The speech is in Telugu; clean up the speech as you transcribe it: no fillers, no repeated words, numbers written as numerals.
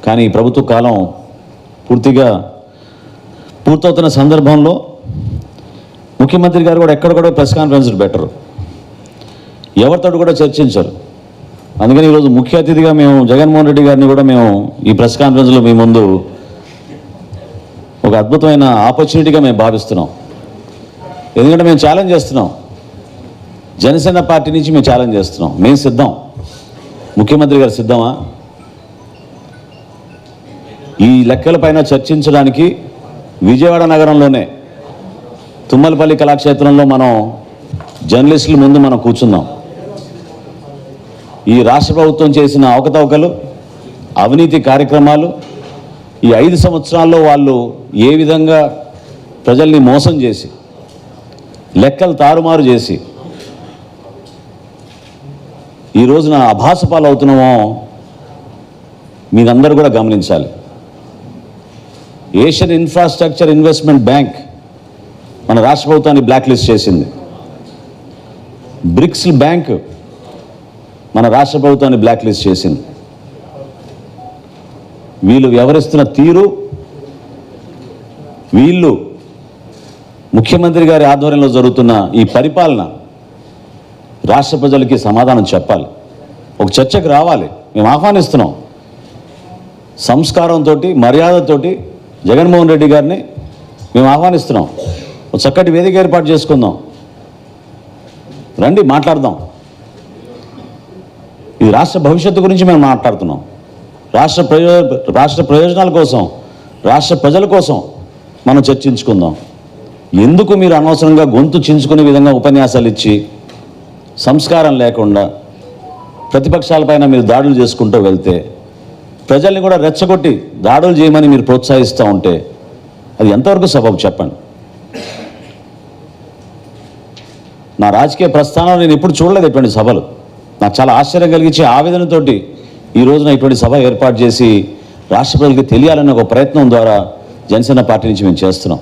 కానీ ఈ ప్రభుత్వ కాలం పూర్తవుతున్న సందర్భంలో ముఖ్యమంత్రి గారు కూడా ఎక్కడ కూడా ప్రెస్ కాన్ఫరెన్స్లు పెట్టరు, ఎవరితో కూడా చర్చించరు. అందుకని ఈరోజు ముఖ్య అతిథిగా మేము జగన్మోహన్ రెడ్డి గారిని కూడా మేము ఈ ప్రెస్ కాన్ఫరెన్స్లో మీ ముందు ఒక అద్భుతమైన ఆపర్చునిటీగా మేము భావిస్తున్నాం. ఎందుకంటే మేము ఛాలెంజ్ చేస్తున్నాం, జనసేన పార్టీ నుంచి మేము ఛాలెంజ్ చేస్తున్నాం. మేము సిద్ధం, ముఖ్యమంత్రి గారు సిద్ధమా? ఈ లెక్కలపైన చర్చించడానికి విజయవాడ నగరంలోనే తుమ్మలపల్లి కళాక్షేత్రంలో మనం జర్నలిస్టుల ముందు మనం కూర్చుందాం. ఈ రాష్ట్ర ప్రభుత్వం చేసిన అవకతవకలు, అవినీతి కార్యక్రమాలు, ఈ 5 సంవత్సరాల్లో వాళ్ళు ఏ విధంగా ప్రజల్ని మోసం చేసి, లెక్కలు తారుమారు చేసి ఈ రోజున అభాసపాలు అవుతున్నామో మీరందరూ కూడా గమనించాలి. ఏషియన్ ఇన్ఫ్రాస్ట్రక్చర్ ఇన్వెస్ట్మెంట్ బ్యాంక్ మన రాష్ట్ర ప్రభుత్వాన్ని బ్లాక్ లిస్ట్ చేసింది. బ్రిక్స్ బ్యాంక్ మన రాష్ట్ర ప్రభుత్వాన్ని బ్లాక్ లిస్ట్ చేసింది. వీళ్ళు వ్యవహరిస్తున్న తీరు, వీళ్ళు ముఖ్యమంత్రి గారి ఆధ్వర్యంలో జరుగుతున్న ఈ పరిపాలన రాష్ట్ర ప్రజలకి సమాధానం చెప్పాలి, ఒక చర్చకు రావాలి. మేము ఆహ్వానిస్తున్నాం. సంస్కారంతో, మర్యాదతోటి జగన్మోహన్ రెడ్డి గారిని మేము ఆహ్వానిస్తున్నాం. ఒక చక్కటి వేదిక ఏర్పాటు చేసుకుందాం, రండి మాట్లాడదాం. ఈ రాష్ట్ర భవిష్యత్తు గురించి మేము మాట్లాడుతున్నాం. రాష్ట్ర ప్రయోజనాల కోసం, రాష్ట్ర ప్రజల కోసం మనం చర్చించుకుందాం. ఎందుకు మీరు అనవసరంగా గొంతు చించుకునే విధంగా ఉపన్యాసాలు ఇచ్చి, సంస్కారం లేకుండా ప్రతిపక్షాలపైన మీరు దాడులు చేసుకుంటూ వెళ్తే, ప్రజల్ని కూడా రెచ్చగొట్టి దాడులు చేయమని మీరు ప్రోత్సహిస్తూ ఉంటే అది ఎంతవరకు సబబు చెప్పండి. నా రాజకీయ ప్రస్థానంలో నేను ఎప్పుడు చూడలేదు ఇటువంటి సభలు. నాకు చాలా ఆశ్చర్యం కలిగించే ఆవేదనతోటి ఈ రోజున ఇటువంటి సభ ఏర్పాటు చేసి రాష్ట్ర ప్రజలకు తెలియాలనే ఒక ప్రయత్నం ద్వారా జనసేన పార్టీ నుంచి మేము చేస్తున్నాం.